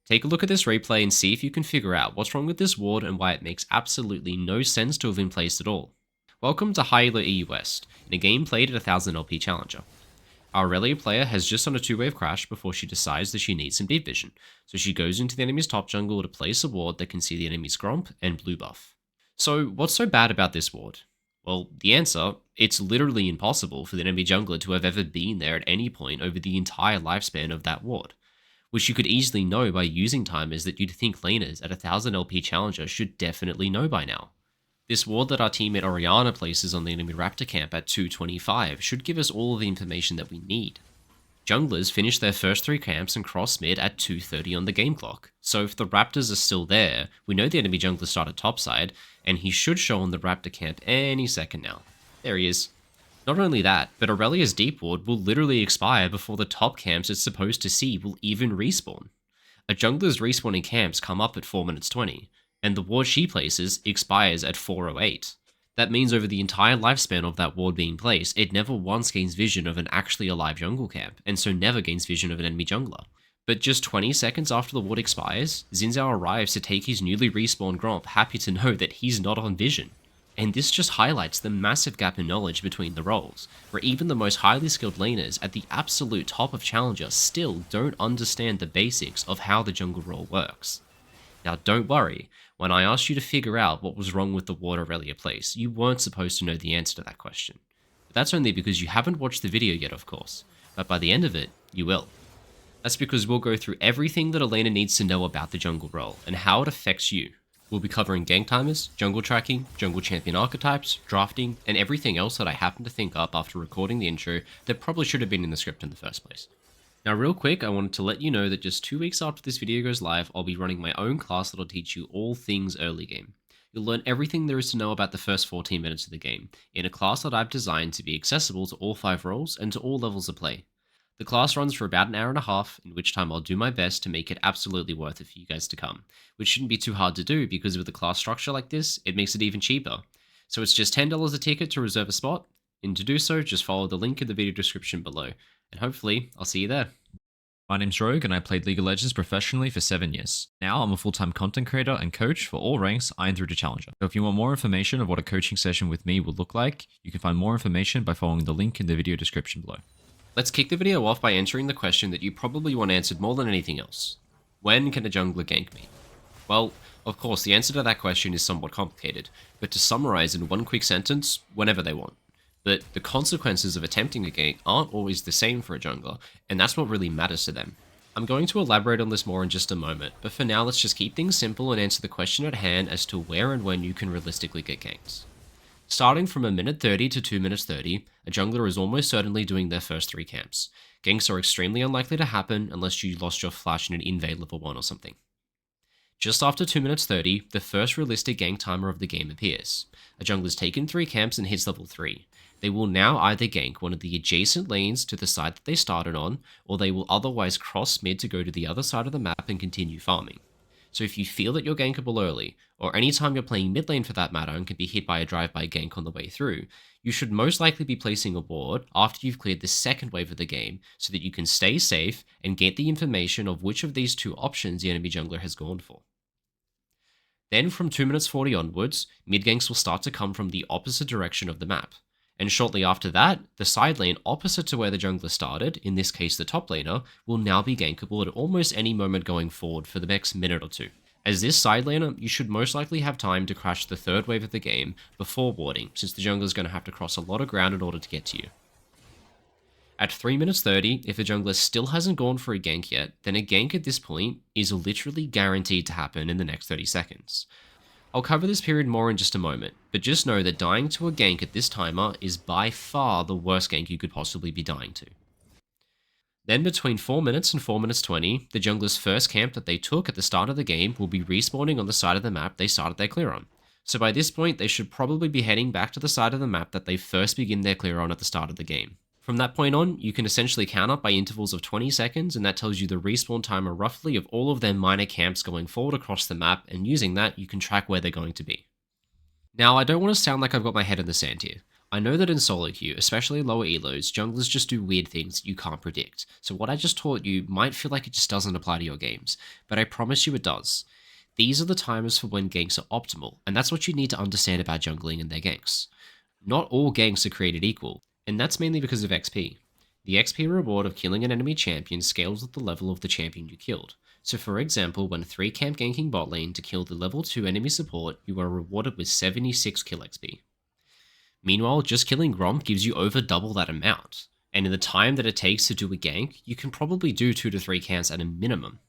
Take a look at this replay and see if you can figure out what's wrong with this ward and why it makes absolutely no sense to have been placed at all. Welcome to High Elo EU West, in a game played at 1000 LP Challenger. Our Aurelia player has just done a 2-wave crash before she decides that she needs some deep vision, so she goes into the enemy's top jungle to place a ward that can see the enemy's Gromp and blue buff. So what's so bad about this ward? Well, the answer, it's literally impossible for the enemy jungler to have ever been there at any point over the entire lifespan of that ward, which you could easily know by using timers that you'd think laners at 1000 LP Challenger should definitely know by now. This ward that our teammate Orianna places on the enemy Raptor camp at 225 should give us all of the information that we need. Junglers finish their first 3 camps and cross mid at 2:30 on the game clock, so if the Raptors are still there, we know the enemy jungler started topside, and he should show on the Raptor camp any second now. There he is. Not only that, but Aurelia's deep ward will literally expire before the top camps it's supposed to see will even respawn. A jungler's respawning camps come up at 4 minutes 20, and the ward she places expires at 4:08. That means over the entire lifespan of that ward being placed, it never once gains vision of an actually alive jungle camp, and so never gains vision of an enemy jungler. But just 20 seconds after the ward expires, Xin Zhao arrives to take his newly respawned Gromp, happy to know that he's not on vision. And this just highlights the massive gap in knowledge between the roles, where even the most highly skilled laners at the absolute top of Challenger still don't understand the basics of how the jungle role works. Now don't worry, when I asked you to figure out what was wrong with the ward Aurelia place, you weren't supposed to know the answer to that question. But that's only because you haven't watched the video yet, of course, but by the end of it, you will. That's because we'll go through everything that a laner needs to know about the jungle role, and how it affects you. We'll be covering gank timers, jungle tracking, jungle champion archetypes, drafting, and everything else that I happened to think up after recording the intro that probably should have been in the script in the first place. Now real quick, I wanted to let you know that just 2 weeks after this video goes live, I'll be running my own class that'll teach you all things early game. You'll learn everything there is to know about the first 14 minutes of the game, in a class that I've designed to be accessible to all 5 roles and to all levels of play. The class runs for about an hour and a half, in which time I'll do my best to make it absolutely worth it for you guys to come, which shouldn't be too hard to do because with a class structure like this, it makes it even cheaper. So it's just $10 a ticket to reserve a spot, and to do so, just follow the link in the video description below, and hopefully, I'll see you there. My name's Rogue and I played League of Legends professionally for 7 years. Now I'm a full-time content creator and coach for all ranks Iron through to Challenger. So if you want more information of what a coaching session with me will look like, you can find more information by following the link in the video description below. Let's kick the video off by answering the question that you probably want answered more than anything else. When can a jungler gank me? Well, of course the answer to that question is somewhat complicated, but to summarize in one quick sentence, whenever they want. But the consequences of attempting a gank aren't always the same for a jungler, and that's what really matters to them. I'm going to elaborate on this more in just a moment, but for now let's just keep things simple and answer the question at hand as to where and when you can realistically get ganks. Starting from 1:30 to 2:30, a jungler is almost certainly doing their first 3 camps. Ganks are extremely unlikely to happen unless you lost your flash in an invade level 1 or something. Just after 2:30, the first realistic gank timer of the game appears. A jungler's taken 3 camps and hits level 3. They will now either gank one of the adjacent lanes to the side that they started on, or they will otherwise cross mid to go to the other side of the map and continue farming. So if you feel that you're gankable early, or anytime you're playing mid lane for that matter and can be hit by a drive-by gank on the way through, you should most likely be placing a ward after you've cleared the second wave of the game so that you can stay safe and get the information of which of these 2 options the enemy jungler has gone for. Then from 2:40 onwards, mid ganks will start to come from the opposite direction of the map. And shortly after that, the side lane opposite to where the jungler started, in this case the top laner, will now be gankable at almost any moment going forward for the next minute or 2. As this side laner, you should most likely have time to crash the 3rd wave of the game before warding, since the jungler is going to have to cross a lot of ground in order to get to you. At 3:30, if the jungler still hasn't gone for a gank yet, then a gank at this point is literally guaranteed to happen in the next 30 seconds. I'll cover this period more in just a moment, but just know that dying to a gank at this timer is by far the worst gank you could possibly be dying to. Then between 4 minutes and 4:20, the jungler's first camp that they took at the start of the game will be respawning on the side of the map they started their clear on. So by this point, they should probably be heading back to the side of the map that they first begin their clear on at the start of the game. From that point on, you can essentially count up by intervals of 20 seconds, and that tells you the respawn timer roughly of all of their minor camps going forward across the map, and using that, you can track where they're going to be. Now, I don't want to sound like I've got my head in the sand here. I know that in solo queue, especially lower elos, junglers just do weird things you can't predict, so what I just taught you might feel like it just doesn't apply to your games, but I promise you it does. These are the timers for when ganks are optimal, and that's what you need to understand about jungling and their ganks. Not all ganks are created equal, and that's mainly because of XP. The XP reward of killing an enemy champion scales with the level of the champion you killed. So for example, when 3 camp ganking bot lane to kill the level 2 enemy support, you are rewarded with 76 kill XP. Meanwhile, just killing Gromp gives you over double that amount, and in the time that it takes to do a gank, you can probably do 2 to 3 camps at a minimum.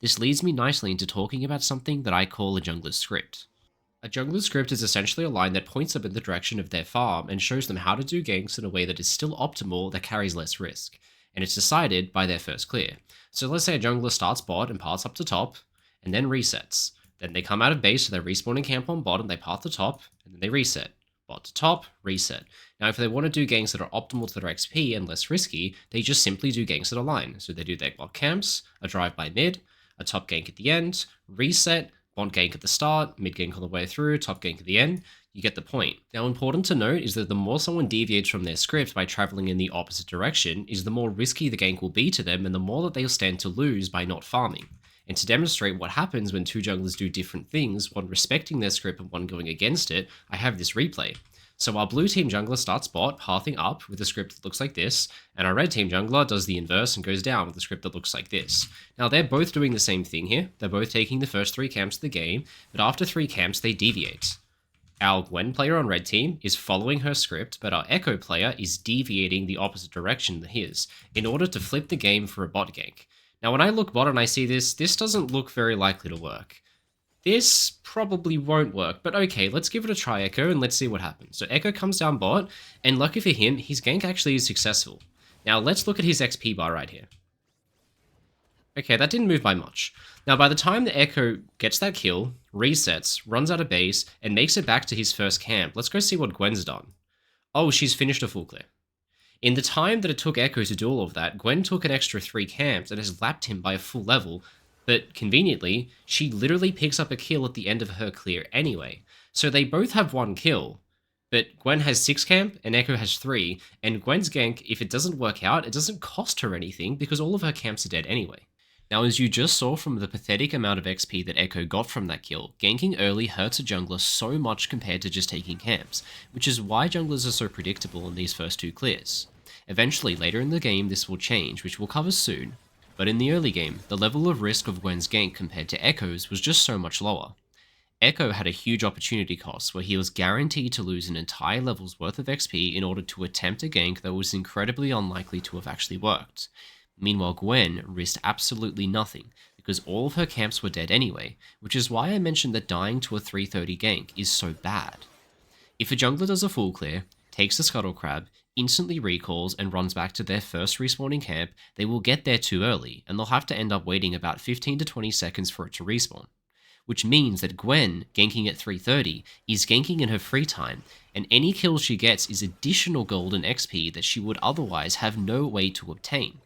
This leads me nicely into talking about something that I call a jungler's script. A jungler's script is essentially a line that points them in the direction of their farm and shows them how to do ganks in a way that is still optimal that carries less risk, and it's decided by their first clear. So let's say a jungler starts bot and paths up to top, and then resets. Then they come out of base, so they respawn in camp on bot and they path to top, and then they reset. Bot to top, reset. Now if they want to do ganks that are optimal to their XP and less risky, they just simply do ganks that align. So they do their bot camps, a drive by mid, a top gank at the end, reset, bot gank at the start, mid gank on the way through, top gank at the end. You get the point. Now important to note is that the more someone deviates from their script by traveling in the opposite direction is the more risky the gank will be to them and the more that they'll stand to lose by not farming. And to demonstrate what happens when 2 junglers do different things, one respecting their script and one going against it, I have this replay. So our blue team jungler starts bot, pathing up with a script that looks like this, and our red team jungler does the inverse and goes down with a script that looks like this. Now they're both doing the same thing here, they're both taking the first 3 camps of the game, but after 3 camps they deviate. Our Gwen player on red team is following her script, but our Echo player is deviating the opposite direction than his, in order to flip the game for a bot gank. Now when I look bot and I see this doesn't look very likely to work. This probably won't work, but okay, let's give it a try, Echo, and let's see what happens. So Echo comes down bot, and lucky for him, his gank actually is successful. Now let's look at his XP bar right here. Okay, that didn't move by much. Now by the time the Echo gets that kill, resets, runs out of base, and makes it back to his first camp, let's go see what Gwen's done. Oh, she's finished a full clear. In the time that it took Echo to do all of that, Gwen took an extra 3 camps and has lapped him by a full level, but conveniently, she literally picks up a kill at the end of her clear anyway. So they both have 1 kill, but Gwen has 6 camp and Echo has 3, and Gwen's gank, if it doesn't work out, it doesn't cost her anything because all of her camps are dead anyway. Now as you just saw from the pathetic amount of XP that Echo got from that kill, ganking early hurts a jungler so much compared to just taking camps, which is why junglers are so predictable in these first 2 clears. Eventually, later in the game, this will change, which we'll cover soon, but in the early game, the level of risk of Gwen's gank compared to Echo's was just so much lower. Echo had a huge opportunity cost where he was guaranteed to lose an entire level's worth of XP in order to attempt a gank that was incredibly unlikely to have actually worked. Meanwhile, Gwen risked absolutely nothing, because all of her camps were dead anyway, which is why I mentioned that dying to a 330 gank is so bad. If a jungler does a full clear, takes the Scuttle Crab, instantly recalls and runs back to their first respawning camp, they will get there too early, and they'll have to end up waiting about 15 to 20 seconds for it to respawn. Which means that Gwen, ganking at 330, is ganking in her free time, and any kills she gets is additional gold and XP that she would otherwise have no way to obtain.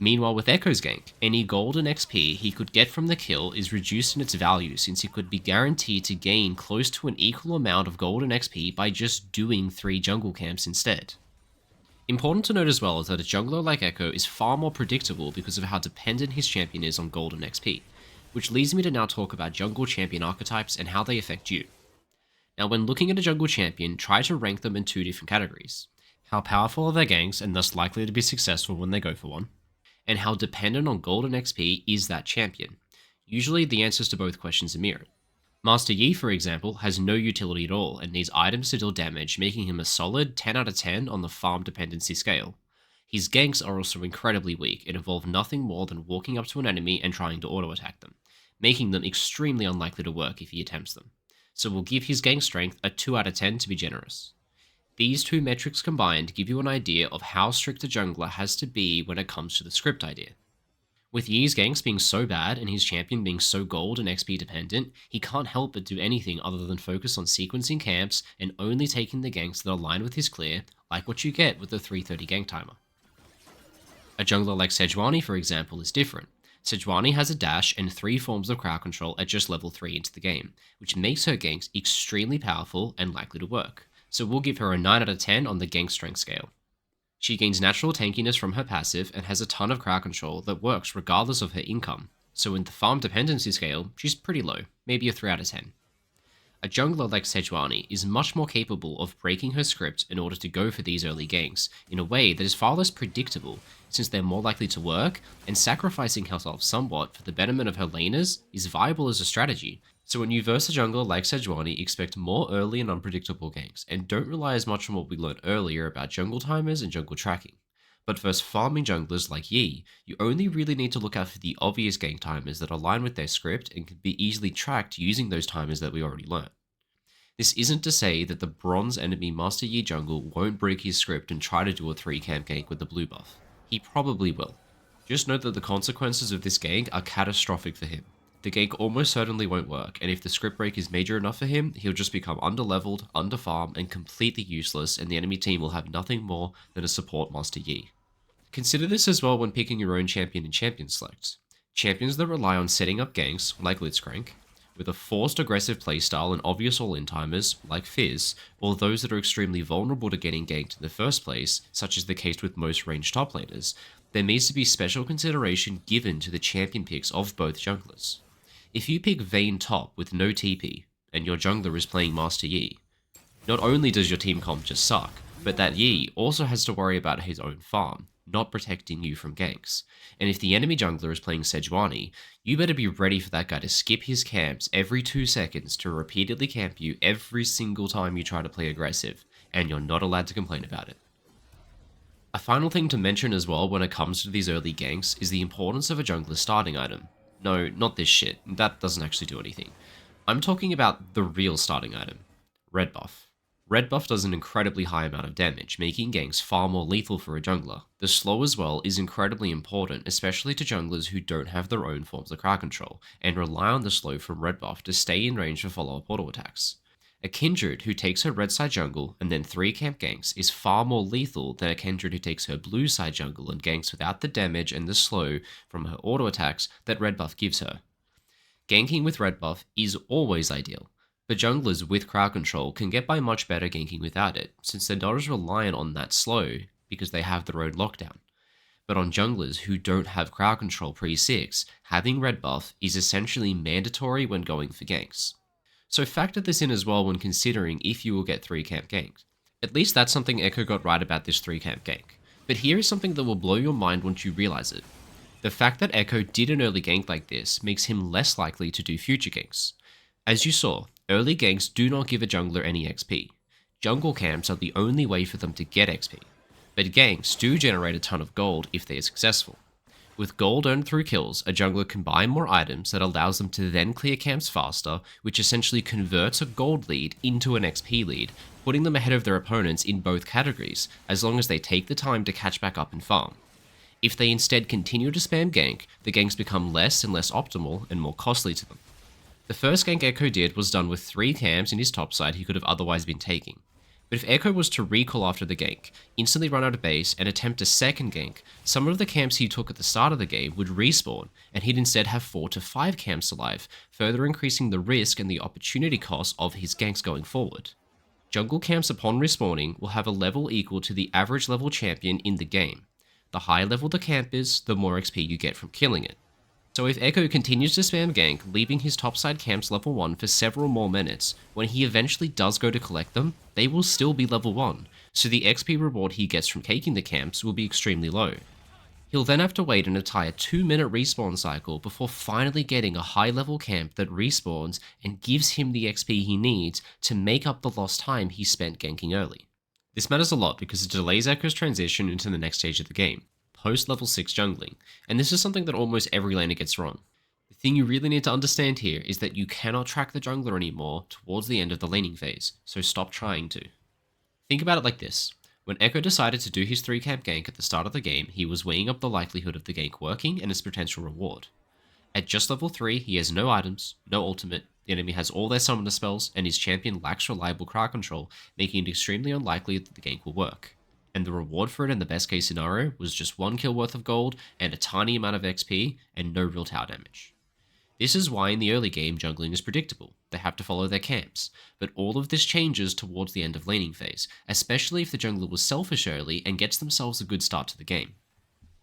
Meanwhile with Echo's gank, any gold and XP he could get from the kill is reduced in its value since he could be guaranteed to gain close to an equal amount of gold and XP by just doing 3 jungle camps instead. Important to note as well is that a jungler like Echo is far more predictable because of how dependent his champion is on gold and XP, which leads me to now talk about jungle champion archetypes and how they affect you. Now when looking at a jungle champion, try to rank them in 2 different categories. How powerful are their ganks and thus likely to be successful when they go for one, and how dependent on gold and XP is that champion. Usually the answers to both questions are mirrored. Master Yi, for example, has no utility at all and needs items to deal damage, making him a solid 10 out of 10 on the farm dependency scale. His ganks are also incredibly weak and involve nothing more than walking up to an enemy and trying to auto-attack them, making them extremely unlikely to work if he attempts them. So we'll give his gank strength a 2 out of 10 to be generous. These 2 metrics combined give you an idea of how strict a jungler has to be when it comes to the script idea. With Yi's ganks being so bad and his champion being so gold and XP dependent, he can't help but do anything other than focus on sequencing camps and only taking the ganks that align with his clear, like what you get with the 330 gank timer. A jungler like Sejuani, for example, is different. Sejuani has a dash and 3 forms of crowd control at just level 3 into the game, which makes her ganks extremely powerful and likely to work. so we'll give her a 9 out of 10 on the gank strength scale. She gains natural tankiness from her passive and has a ton of crowd control that works regardless of her income, so in the farm dependency scale, she's pretty low, maybe a 3 out of 10. A jungler like Sejuani is much more capable of breaking her script in order to go for these early ganks in a way that is far less predictable, since they're more likely to work, and sacrificing herself somewhat for the betterment of her laners is viable as a strategy. So when you verse a jungler like Sejuani, expect more early and unpredictable ganks, and don't rely as much on what we learned earlier about jungle timers and jungle tracking. But versus farming junglers like Yi, you only really need to look out for the obvious gank timers that align with their script and can be easily tracked using those timers that we already learned. This isn't to say that the bronze enemy Master Yi jungle won't break his script and try to do a 3-camp gank with the blue buff. He probably will. Just note that the consequences of this gank are catastrophic for him. The gank almost certainly won't work, and if the script break is major enough for him, he'll just become underleveled, underfarmed, and completely useless, and the enemy team will have nothing more than a support Master Yi. Consider this as well when picking your own champion in champion select. Champions that rely on setting up ganks, like Blitzcrank, with a forced aggressive playstyle and obvious all-in timers, like Fizz, or those that are extremely vulnerable to getting ganked in the first place, such as the case with most ranged top laners, there needs to be special consideration given to the champion picks of both junglers. If you pick Vayne top with no TP, and your jungler is playing Master Yi, not only does your team comp just suck, but that Yi also has to worry about his own farm, not protecting you from ganks. And if the enemy jungler is playing Sejuani, you better be ready for that guy to skip his camps every 2 seconds to repeatedly camp you every single time you try to play aggressive, and you're not allowed to complain about it. A final thing to mention as well when it comes to these early ganks is the importance of a jungler's starting item. No, not this shit, that doesn't actually do anything. I'm talking about the real starting item, redbuff. Redbuff does an incredibly high amount of damage, making ganks far more lethal for a jungler. The slow as well is incredibly important, especially to junglers who don't have their own forms of crowd control, and rely on the slow from redbuff to stay in range for follow-up auto attacks. A Kindred who takes her red side jungle and then 3-camp ganks is far more lethal than a Kindred who takes her blue side jungle and ganks without the damage and the slow from her auto attacks that red buff gives her. Ganking with red buff is always ideal, but junglers with crowd control can get by much better ganking without it, since they're not as reliant on that slow because they have their own lockdown. But on junglers who don't have crowd control pre-6, having red buff is essentially mandatory when going for ganks. So factor this in as well when considering if you will get 3-camp ganks. At least that's something Echo got right about this 3-camp gank. But here is something that will blow your mind once you realize it. The fact that Echo did an early gank like this makes him less likely to do future ganks. As you saw, early ganks do not give a jungler any XP. Jungle camps are the only way for them to get XP. But ganks do generate a ton of gold if they are successful. With gold earned through kills, a jungler can buy more items that allows them to then clear camps faster, which essentially converts a gold lead into an XP lead, putting them ahead of their opponents in both categories, as long as they take the time to catch back up and farm. If they instead continue to spam gank, the ganks become less and less optimal and more costly to them. The first gank Echo did was done with 3 camps in his top side he could have otherwise been taking. But if Echo was to recall after the gank, instantly run out of base, and attempt a second gank, some of the camps he took at the start of the game would respawn, and he'd instead have 4 to 5 camps alive, further increasing the risk and the opportunity cost of his ganks going forward. Jungle camps upon respawning will have a level equal to the average level champion in the game. The higher level the camp is, the more XP you get from killing it. So if Echo continues to spam gank, leaving his topside camps level 1 for several more minutes, when he eventually does go to collect them, they will still be level 1, so the XP reward he gets from taking the camps will be extremely low. He'll then have to wait an entire 2-minute respawn cycle before finally getting a high level camp that respawns and gives him the XP he needs to make up the lost time he spent ganking early. This matters a lot because it delays Echo's transition into the next stage of the game, post level 6 jungling, and this is something that almost every laner gets wrong. The thing you really need to understand here is that you cannot track the jungler anymore towards the end of the laning phase, so stop trying to. Think about it like this. When Echo decided to do his 3-camp gank at the start of the game, he was weighing up the likelihood of the gank working and its potential reward. At just level 3, he has no items, no ultimate, the enemy has all their summoner spells, and his champion lacks reliable crowd control, making it extremely unlikely that the gank will work. And the reward for it in the best case scenario was just 1 kill worth of gold and a tiny amount of XP and no real tower damage. This is why in the early game jungling is predictable. They have to follow their camps, but all of this changes towards the end of laning phase, especially if the jungler was selfish early and gets themselves a good start to the game.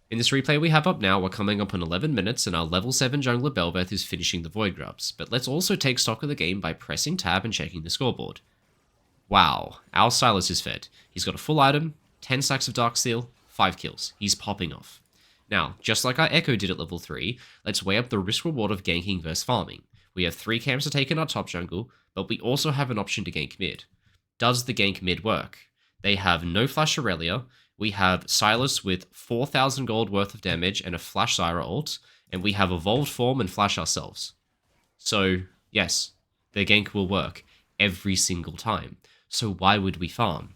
In this replay we have up now, we're coming up on 11 minutes and our level 7 jungler Bel'Veth is finishing the Voidgrubs, but let's also take stock of the game by pressing tab and checking the scoreboard. Wow, our Sylas is fed. He's got a full item, 10 stacks of Darksteel, 5 kills. He's popping off. Now, just like our Echo did at level 3, let's weigh up the risk-reward of ganking versus farming. We have 3 camps to take in our top jungle, but we also have an option to gank mid. Does the gank mid work? They have no Flash Aurelia, we have Sylas with 4,000 gold worth of damage and a Flash Zyra ult, and we have Evolved Form and Flash ourselves. So, yes, the gank will work every single time. So why would we farm?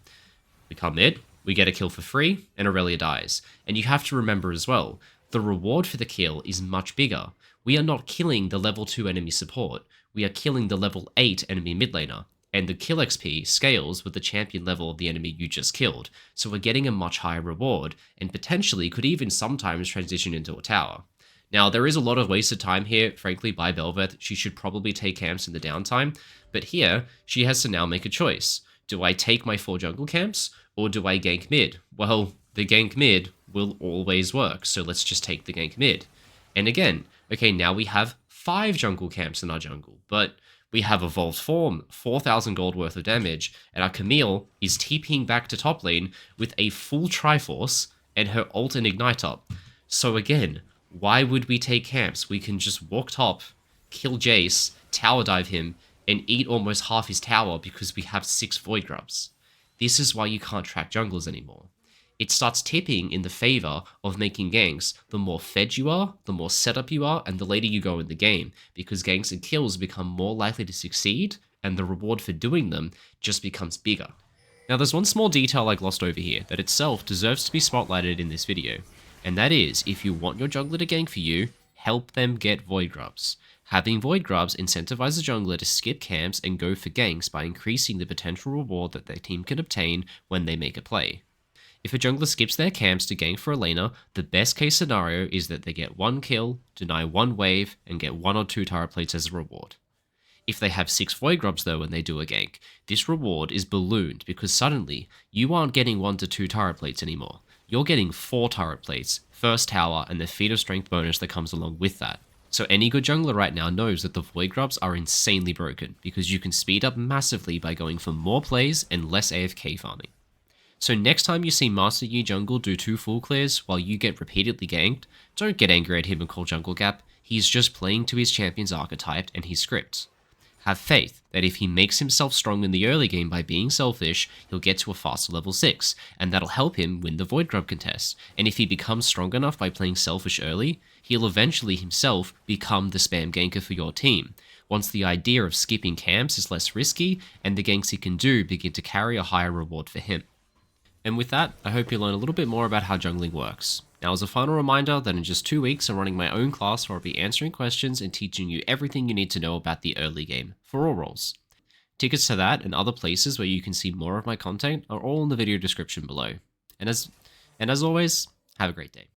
We come mid, we get a kill for free, and Aurelia dies. And you have to remember as well, the reward for the kill is much bigger. We are not killing the level 2 enemy support, we are killing the level 8 enemy mid laner, and the kill XP scales with the champion level of the enemy you just killed, so we're getting a much higher reward, and potentially could even sometimes transition into a tower. Now, there is a lot of wasted time here, frankly, by Bel'Veth. She should probably take camps in the downtime, but here, she has to now make a choice. Do I take my 4 jungle camps, or do I gank mid? Well, the gank mid will always work, so let's just take the gank mid. And again, okay, now we have 5 jungle camps in our jungle, but we have Evolved Form, 4,000 gold worth of damage, and our Camille is TPing back to top lane with a full Triforce and her ult and Ignite up. So again, why would we take camps? We can just walk top, kill Jace, tower dive him, and eat almost half his tower because we have 6 Voidgrubs. This is why you can't track junglers anymore. It starts tipping in the favor of making ganks. The more fed you are, the more setup you are, and the later you go in the game, because ganks and kills become more likely to succeed, and the reward for doing them just becomes bigger. Now there's one small detail I glossed over here that itself deserves to be spotlighted in this video, and that is, if you want your jungler to gank for you, help them get Voidgrubs. Having Voidgrubs incentivize the jungler to skip camps and go for ganks by increasing the potential reward that their team can obtain when they make a play. If a jungler skips their camps to gank for a laner, the best case scenario is that they get 1 kill, deny 1 wave, and get 1 or 2 turret plates as a reward. If they have 6 Voidgrubs though when they do a gank, this reward is ballooned because suddenly, you aren't getting 1 to 2 turret plates anymore. You're getting 4 turret plates, first tower, and the feat of strength bonus that comes along with that. So any good jungler right now knows that the Voidgrubs are insanely broken, because you can speed up massively by going for more plays and less AFK farming. So next time you see Master Yi Jungle do 2 full clears while you get repeatedly ganked, don't get angry at him and call jungle gap. He's just playing to his champion's archetype and his scripts. Have faith that if he makes himself strong in the early game by being selfish, he'll get to a faster level 6, and that'll help him win the Voidgrub contest. And if he becomes strong enough by playing selfish early, he'll eventually himself become the spam ganker for your team, once the idea of skipping camps is less risky, and the ganks he can do begin to carry a higher reward for him. And with that, I hope you learn a little bit more about how jungling works. Now, as a final reminder that in just 2 weeks I'm running my own class where I'll be answering questions and teaching you everything you need to know about the early game, for all roles. Tickets to that and other places where you can see more of my content are all in the video description below. And as always, have a great day.